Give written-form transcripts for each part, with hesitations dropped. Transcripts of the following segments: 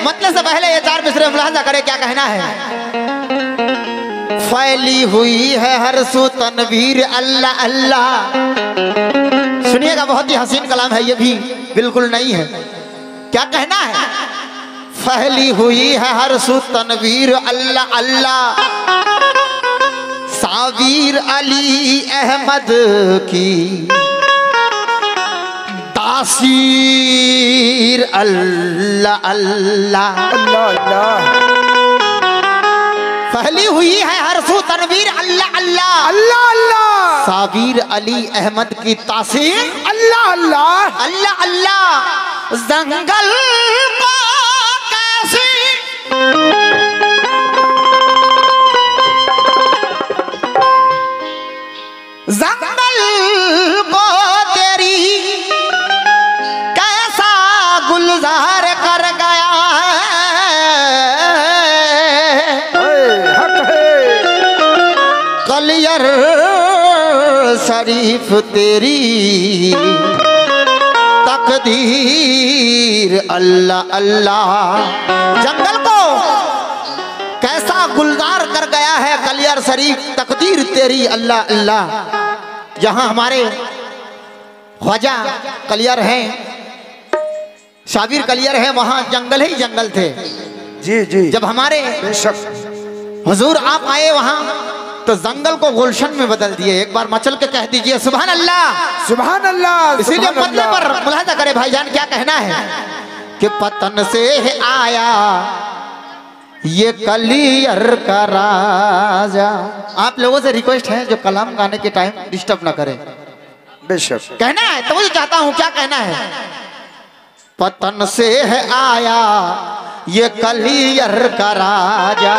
समझने से पहले ये 4 मिसरे मुलाहिजा करें क्या कहना है। फैली हुई है हर सू तनवीर अल्लाह अल्लाह। सुनिएगा, बहुत ही हसीन कलाम है, ये भी बिल्कुल नहीं है। क्या कहना है? फैली हुई है हर सू तनवीर अल्लाह अल्लाह। साबिर अली अहमद की तासीर अल्लाह अल्लाह अल्लाह। फैली हुई है हर सू तनवीर अल्लाह अल्लाह अल्लाह अल्लाह। साबिर अली अहमद की तासीर अल्लाह अल्लाह अल्लाह अल्लाह। जंगल को कैसी जंगल को तेरी कैसा गुलजार कर गया कलियर शरीफ तेरी तकदीर अल्लाह अल्लाह। जंगल को कैसा गुलजार कर गया है कलियर शरीफ तकदीर तेरी अल्लाह अल्लाह। जहां हमारे ख्वाजा कलियर हैं, शाबिर कलियर है, वहां जंगल ही जंगल थे। जी जी। जब हमारे बेशक हुजूर आप आए वहां तो जंगल को गुलशन में बदल दिए। एक बार मचल के कह दीजिए सुभान अल्लाह सुभान अल्लाह। इसीलिए मतलब पर मुलाहिजा करे भाईजान, क्या कहना है कि पतन से आया ये कलियर का राजा। आप लोगों से रिक्वेस्ट है जो कलाम गाने के टाइम डिस्टर्ब ना करें। बेशक कहना है तो मुझे चाहता हूं, क्या कहना है? पतन से है आया ये कलियर का राजा।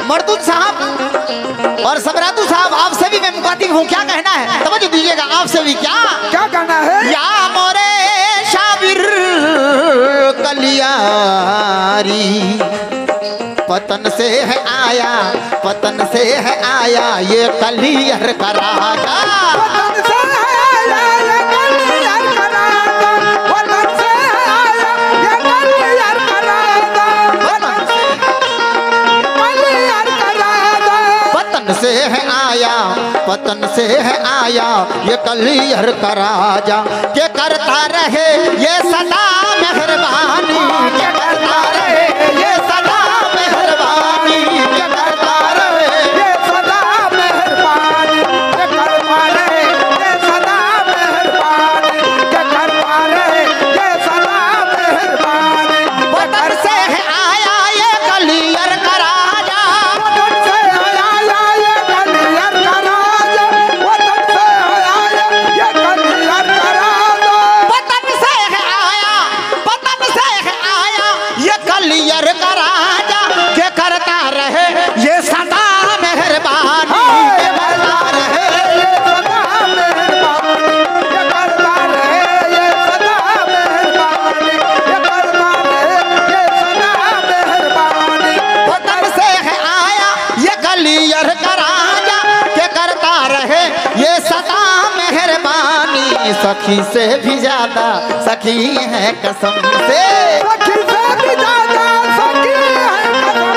मर्दूद साहब और सबरातू साहब, आपसे भी मैं मुखातिब हूँ। क्या कहना है? समझ दीजिएगा, आपसे भी क्या क्या कहना है? या मोरे शाबिर कलियारी पतन से है आया, पतन से है आया ये कलियर का राजा। से है आया, पतन से है आया ये कलियर का राजा। के करता रहे ये सदा मेहरबानी, के करता रहे ये सदा मेहरबानी, के करता रहे ये सदा मेहरबानी, के करता रहे ये सदा मेहरबानी, के करता रहे ये सदा मेहरबानी। पतन से है आया ये कलियर का राजा, पतन से सखी से भी ज्यादा सखी है कसम से, सखी से भी ज्यादा सखी है कसम से,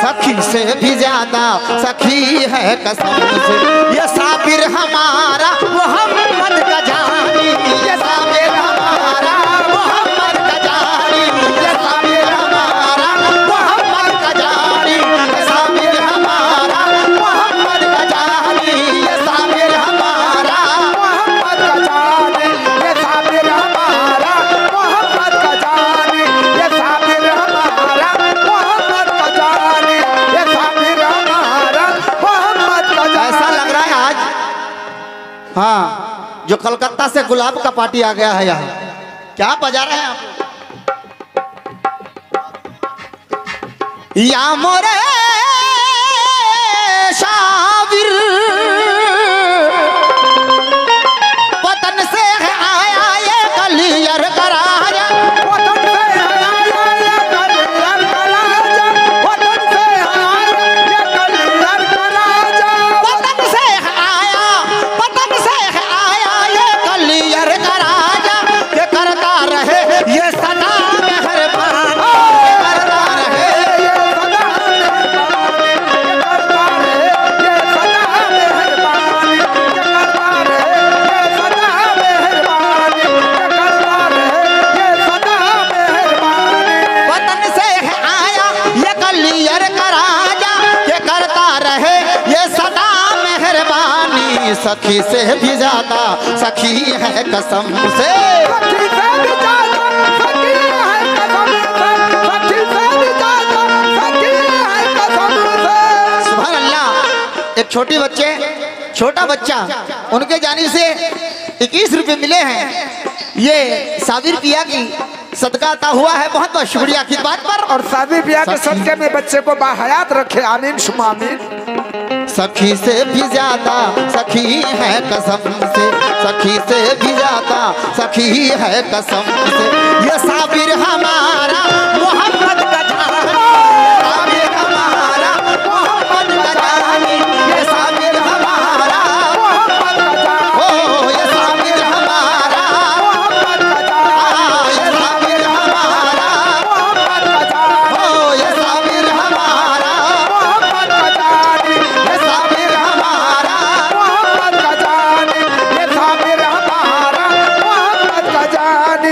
सखी से भी ज्यादा सखी है कसम से। ये साबिर हमारा मोहम्मद का जानी, ये साबिर हमारा मोहम्मद का जानी, ये साबिर हमारा मोहम्मद का जानी, ये साबिर हमारा मोहम्मद का जानी, ये साबिर हमारा मोहम्मद का जानी, ये साबिर हमारा मोहम्मद का जानी, ये साबिर हमारा मोहम्मद का जानी, ये साबिर हमारा मोहम्मद का जानी। ऐसा लग रहा है आज, हाँ, जो जो कलकत्ता से गुलाब का पार्टी आ गया है यहाँ, क्या बजा रहे हैं आप? या मोरे शाबिर वतन से आया ये कलियर का राजा, वतन से आया ये कलियर का राजा, वतन से आया ये कलियर का राजा, वतन से आया ये कलियर का राजा, के करता रहे ये सदा मेहरबान, करता रहे ये सदा मेहरबानी, ये करता रहे ये सदा मेहरबानी, ये करता रहे ये सदा मेहरबानी, ये करता रहे ये सदा मेहरबानी। वतन से आया ये कलियर का राजा, के करता रहे ये सदा मेहरबानी। सखी से भी ज्यादा सखी है कसम से, सखी से भी ज्यादा सखी है कसम से, सखी से भी ज्यादा सखी है कसम से। सुभान अल्लाह। एक छोटा बच्चा उनके जानिब से 21 रुपए मिले हैं, ये साबिर पिया की सदका अता हुआ है। बहुत बहुत शुक्रिया की बात पर। और शादी ब्याह के सदके में बच्चे को बाहयात रखे, आमीन सुमा आमीन। सखी से भी ज्यादा सखी है कसम से, सखी से भी ज्यादा सखी है कसम से। ये साबिर हमारा मोहम्मद का जानी, साबिर हमारा मोहम्मद का जानी, ये साबिर हमारा मोहम्मद का जान, ओ ये साबिर हमारा, मोहम्मद का जान, ये साबिर हमारा, मोहम्मद का जान, ओ ये साबिर हमारा, मोहम्मद का जान, ये साबिर हमारा। मोहम्मद का जान, ये साबिर हमारा मोहम्मद का जान।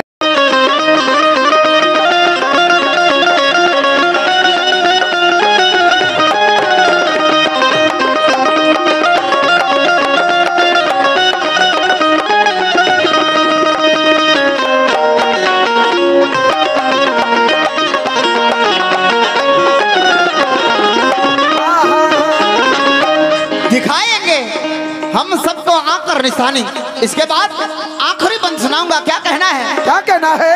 दिखाएंगे हम सबको आकर निशानी। इसके बाद आखिरी बंद सुनाऊंगा। क्या कहना है? क्या कहना है?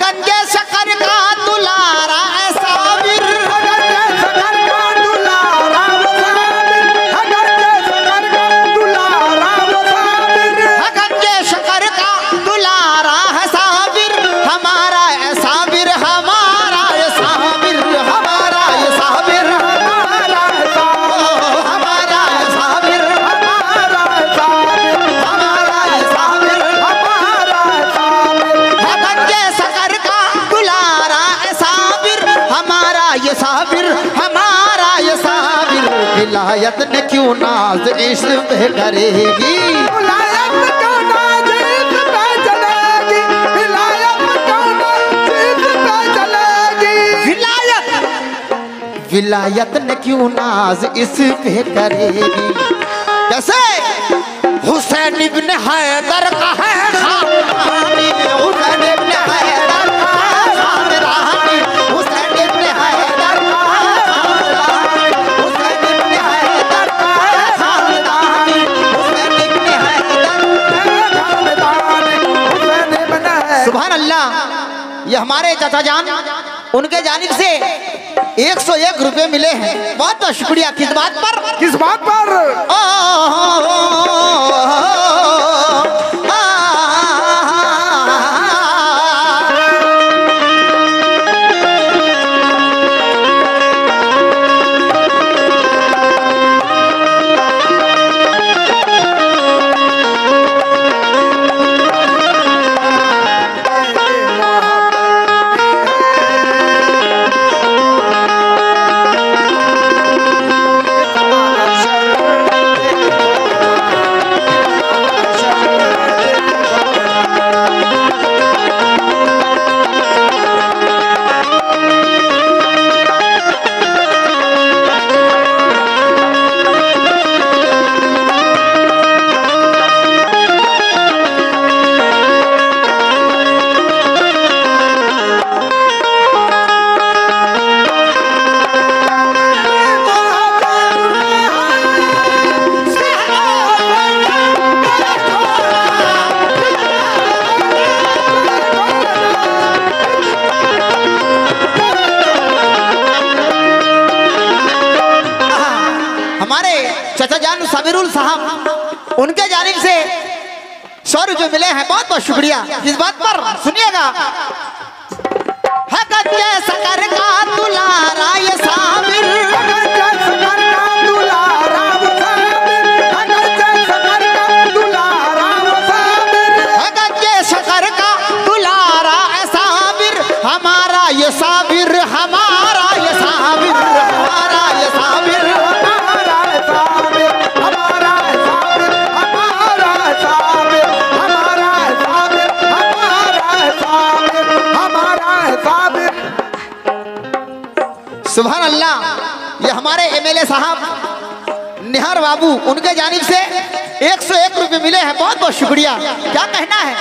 गंजे शकर का दुलारा है साबिर, गंजे शकर का दुलारा वो साबिर, गंजे शकर का दुलारा वो साबिर, गंजे शकर का दुलारा है साबिर, हमारा है साबिर, हमारा है साबिर, हमारा है साबिर, हमारा है साबिर, हमारा है साबिर, हमारा है साबिर, हमारा है साबिर, हमारा है साबिर, गंजे शकर का दुलारा है साबिर, हमारा ये साबिर, हमारा ये साबिर। विलायत ने क्यों नाज इश्क पे करेगी, विलायत क्यों नाज इस पे चलेगी, विलायत क्यों नाज इस पे चलेगी, विलायत ने क्यों नाज इस पे करेगी। कैसे? हुसैन इब्न हैदर का है खानदानी, हुसैन इब्न हैदर का है खानदानी, हुसैन इब्न हैदर का है खानदानी, हुसैन इब्न हैदर का है खानदानी, हुसैन इब्न हैदर। हुसैन इब्न है। सुभान अल्लाह। ये हमारे चाचा जान, उनके जानिब से 101 रुपए मिले हैं। बहुत बहुत शुक्रिया। किस बात पर? किस बात पर? उनके जानिब से 100 रुपये मिले हैं। बहुत बहुत शुक्रिया। इस बात पर सुनिएगा, है कच्चे शक्कर का दुलारा ये साबिर, कच्चे शक्कर का दुलारा वो साबिर, कच्चे शक्कर का दुलारा वो साबिर, है कच्चे शक्कर का दुलारा ए साबिर, हमारा ये साबिर, हमारा ये साबिर, हमारा ये साबिर, हमारा साबिर, हमारा साबिर, हमारा साबिर, हमारा साबिर, हमारा साबिर, हमारा साबिर। सुभान अल्लाह। ये हमारे एमएलए साहब निहार बाबू, उनके जानिब से 101 रुपये मिले हैं। बहुत बहुत शुक्रिया। क्या कहना है?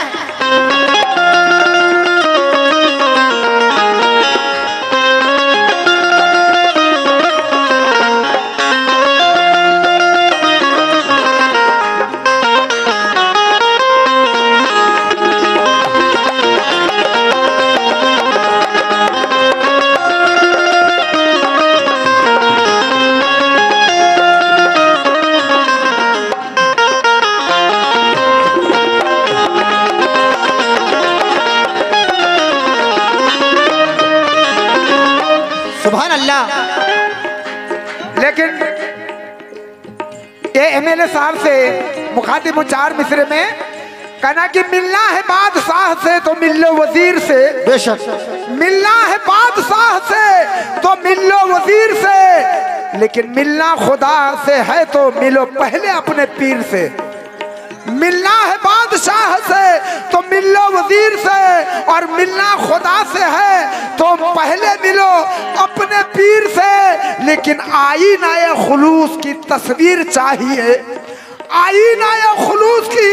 सुभान अल्लाह। लेकिन ये एमएलए साहब से मुखातिब 4 मिसरे में कहना कि मिलना है बादशाह से तो मिल लो वजीर से, बेशक मिलना है बादशाह से तो मिल लो वजीर से, लेकिन मिलना खुदा से है तो मिलो पहले अपने पीर से। मिलना है बादशाह से तो मिल लो वजीर से, और मिलना खुदा से है तो पहले मिलो अपने पीर से। लेकिन आईना खुलूस की तस्वीर चाहिए, आईना खुलूस की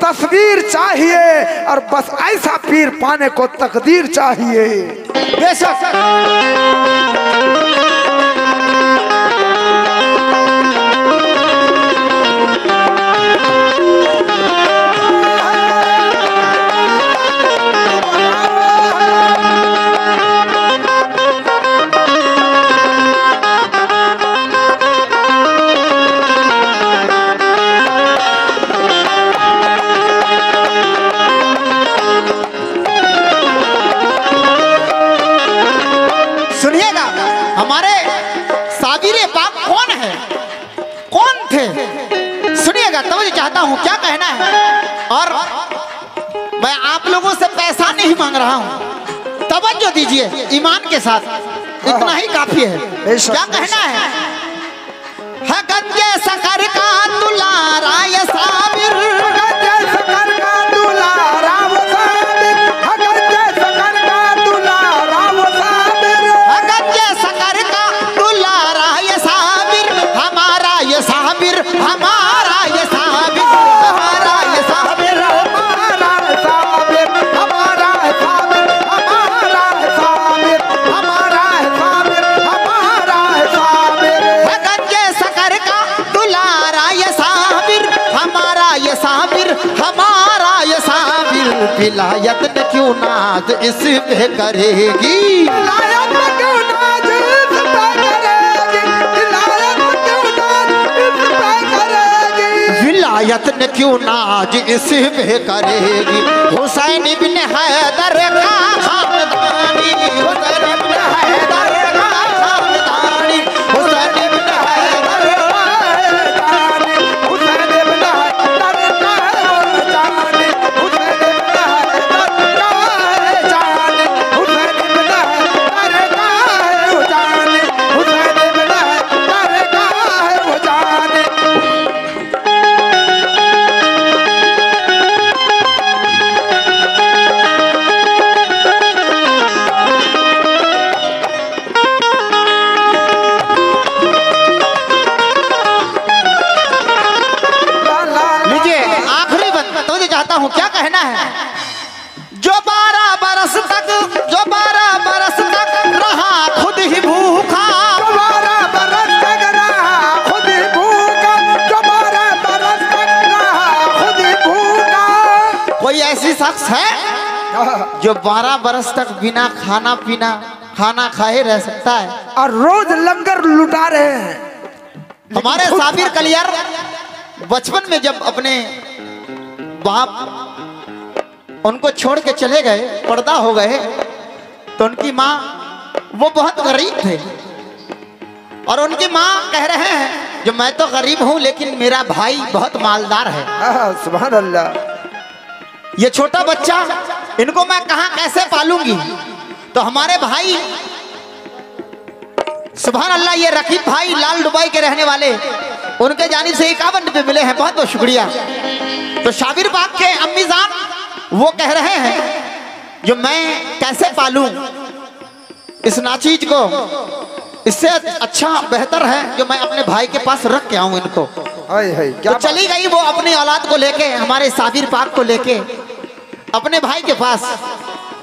तस्वीर चाहिए, और बस ऐसा पीर पाने को तकदीर चाहिए। बेशक सुनिएगा, हमारे साबिर पाक कौन है, कौन थे? सुनिएगा, तवज्जो चाहता हूँ, क्या कहना है। और मैं आप लोगों से पैसा नहीं मांग रहा हूँ, तवज्जो दीजिए ईमान के साथ, इतना ही काफी है। क्या कहना है गंजे शक्कर का दुलारा ये साबिर, गंजे शक्कर का दुलारा वो साबिर, गंजे शक्कर का दुलारा वो साबिर, गंजे शक्कर का दुलारा ये साबिर, हमारा ये साबिर, हमारा ये साबिर, हमारा ये साबिर, हमारा साबिर, हमारा साबिर, हमारा साबिर, हमारा साबिर, हमारा साबिर। गंजे शक्कर का दुलारा ये साबिर, हमारा ये साबिर, हमारा ये साबिर, विलायत ने क्यों नाज इस पे करेगी, विलायत में क्यों नाज इस पे करेगी, विलायत में क्यों नाज इस पे करेगी, विलायत ने क्यों नाज इस पे करेगी। हुसैन इब्न हैदर का खानदानी, हुसैन इब्न हैदर का खानदानी, हुसैन इब्न हैदर हुसैन इब्न हैदर का है जाने, हुसैन इब्न हैदर का है जाने, हुसैन इब्न हैदर का है जाने, हुसैन इब्न हैदर का है जाने। लीजिए आखिरी बंद तो ये चाहता हूँ, क्या कहना है। जो 12 बरस तक, जो 12 बरस तक रहा खुद ही भूखा, 12 बरस तक रहा खुद ही भूखा, 12 बरस तक रहा खुद ही भूखा। कोई ऐसी शख्स है जो 12 बरस तक बिना खाना पीना, खाना खाए रह सकता है? और रोज लंगर लुटा रहे हैं। हमारे साबिर कलियर बचपन में जब अपने बाप उनको छोड़ के चले गए, पर्दा हो गए, तो उनकी माँ, वो बहुत गरीब थे और उनकी माँ कह रहे हैं जो मैं तो गरीब हूं लेकिन मेरा भाई बहुत मालदार है। सुभान अल्लाह। ये छोटा बच्चा, इनको मैं कहां कैसे पालूंगी? तो हमारे भाई, सुभान अल्लाह, ये रकीब भाई लाल दुबई के रहने वाले, उनके जानिब से 51 रुपए मिले हैं, बहुत बहुत शुक्रिया। तो शाबिर पाक के अम्मी जान वो कह रहे हैं जो मैं कैसे पालूं इस नाचीज को, इससे अच्छा बेहतर है जो मैं अपने भाई के पास रख के आऊं इनको। क्या तो चली गई वो अपनी औलाद को लेके, हमारे शाबिर पाक को लेके अपने भाई के पास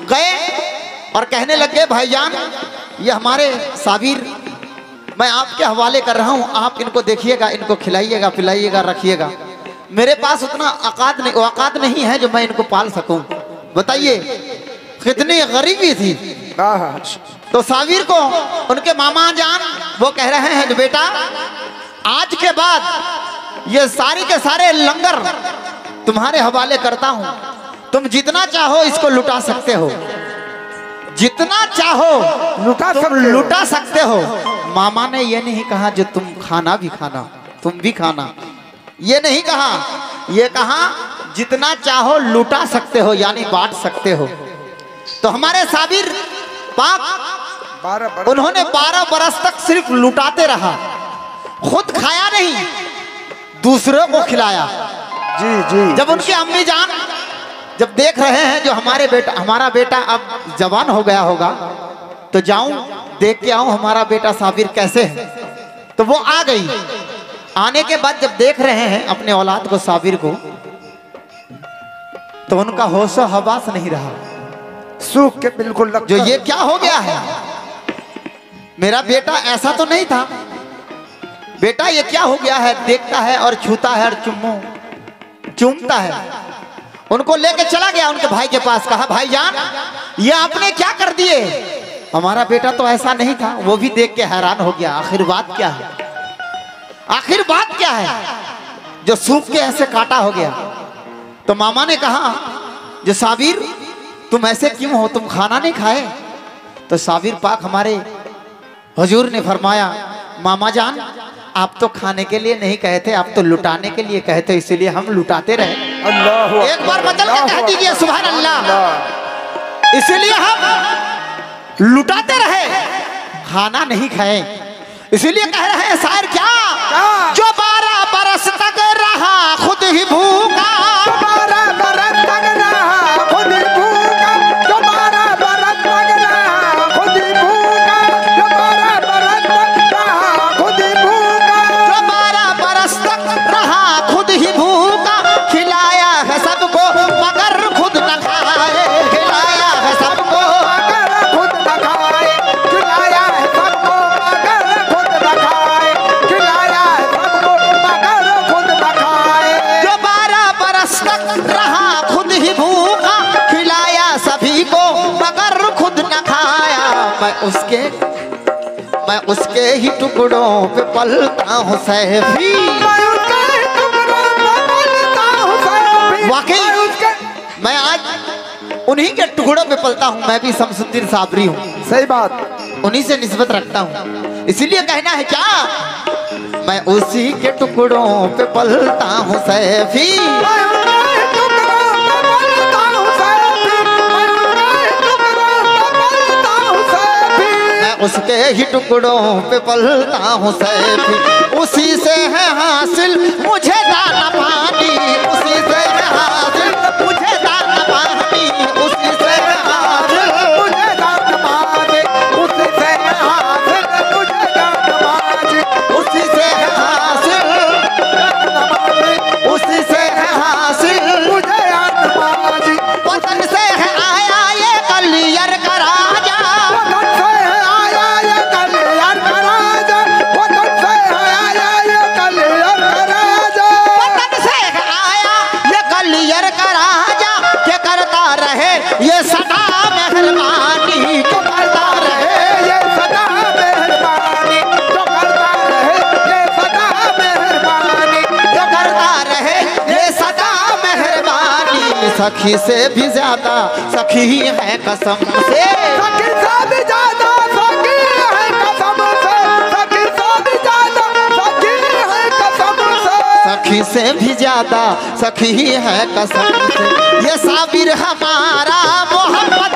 गए और कहने लगे भाईजान ये हमारे शाबिर मैं आपके हवाले कर रहा हूं, आप इनको देखिएगा, इनको खिलाइएगा, पिलाइएगा, रखिएगा। मेरे पास उतना औकात नहीं है जो मैं इनको पाल सकूं। बताइए कितनी गरीबी थी। तो शाबिर को उनके मामा जान वो कह रहे हैं जो बेटा आज के बाद ये सारी के सारे लंगर तुम्हारे हवाले करता हूं, तुम जितना चाहो इसको लुटा सकते हो, जितना चाहो लुटा सकते हो। मामा ने ये नहीं कहा जो तुम खाना भी खाना, तुम भी खाना, ये नहीं कहा, ये कहा जितना चाहो लुटा सकते हो, यानी बांट सकते हो। तो हमारे शाबिर पाक उन्होंने 12 बरस तक सिर्फ लुटाते रहा, खुद खाया नहीं, दूसरों को खिलाया। जी। जब उनके अम्मी जान जब देख रहे हैं जो हमारा बेटा अब जवान हो गया होगा, तो जाऊं देख के आऊं हमारा बेटा शाबिर कैसे है, तो वो आ गई। आने के बाद जब देख रहे हैं अपने औलाद को, शाबिर को, तो उनका होशो हवास नहीं रहा, सूख के बिल्कुल लग जो ये क्या हो गया है, मेरा बेटा ऐसा तो नहीं था, बेटा ये क्या हो गया है। देखता है और छूता है और चूमता है। उनको लेके चला गया उनके भाई के पास, कहा भाईजान ये आपने क्या कर दिए, हमारा बेटा तो ऐसा नहीं था। वो भी देख के हैरान हो गया, आखिर बात क्या है, आखिर बात क्या है जो सूख के ऐसे काटा हो गया। तो मामा ने कहा जो शाबिर तुम ऐसे क्यों हो, तुम खाना नहीं खाए? तो शाबिर पाक हमारे हुजूर ने फरमाया मामा जान आप तो खाने के लिए नहीं कहे थे, आप तो लुटाने के लिए कहे थे, इसीलिए हम लुटाते रहे। अल्लाह, एक बार बदल के कह दीजिए सुभान अल्लाह। इसीलिए हम लुटाते रहे, खाना नहीं खाए। इसीलिए कह रहे हैं शायर क्या, जो 12 बरस तक रहा खुद ही भूखा, 12 बरस तक रहा खुद ही भूखा, जो 12 बरस तक रहा खुद ही भूखा, जो 12 बरस तक रहा खुद ही भूखा, जो 12 बरस तक रहा खुद ही भूखा, खिलाया है सबको मगर खुद न खाए, खिलाया है सबको मगर खुद न खाए, खिलाया है सबको मगर खुद न खाए, खिलाया है सबको मगर खुद न खाए, जो 12 बरस तक रहा खुद ही भूखा, खिलाया सभी को मगर खुद न खाया। मैं उसके ही टुकड़ों पे पलता हूँ सैफी। वाकई मैं आज उन्हीं के टुकड़ों पे पलता हूँ, मैं भी शमसुद्दीन साबरी हूँ, सही बात, उन्हीं से निस्बत रखता हूँ। इसीलिए कहना है क्या, मैं उसी के टुकड़ों पे पलता हूँ सैफी। मैं उसके ही टुकड़ों पे पलता हूँ सैफी, उसी से है हासिल मुझे दाना पानी, उसी से है हासिल मुझे दाना पानी, उसी से है हासिल मुझे दान मांगे, उसी से है हासिल मुझे दान मांगे, उसी से है हासिल, उसी से है हासिल मुझे दान मांगे, वतन से है आया ये कलियर का राजा, वतन से है आया ये कलियर का राजा, वतन से है आया ये कलियर का राजा, वतन से है आया ये कलियर का राजा, के करता रहे ये सदा मेहरबानी, जो करता रहे ये सदा मेहरबानी, जो करता रहे ये सदा मेहरबानी, जो करता सखी से भी ज्यादा सखी है कसम से। सखी से भी ज्यादा सखी है कसम से, सखी से भी ज्यादा सखी है कसम से, सखी से भी ज्यादा सखी है कसम से। ये साबिर हमारा मोहम्मद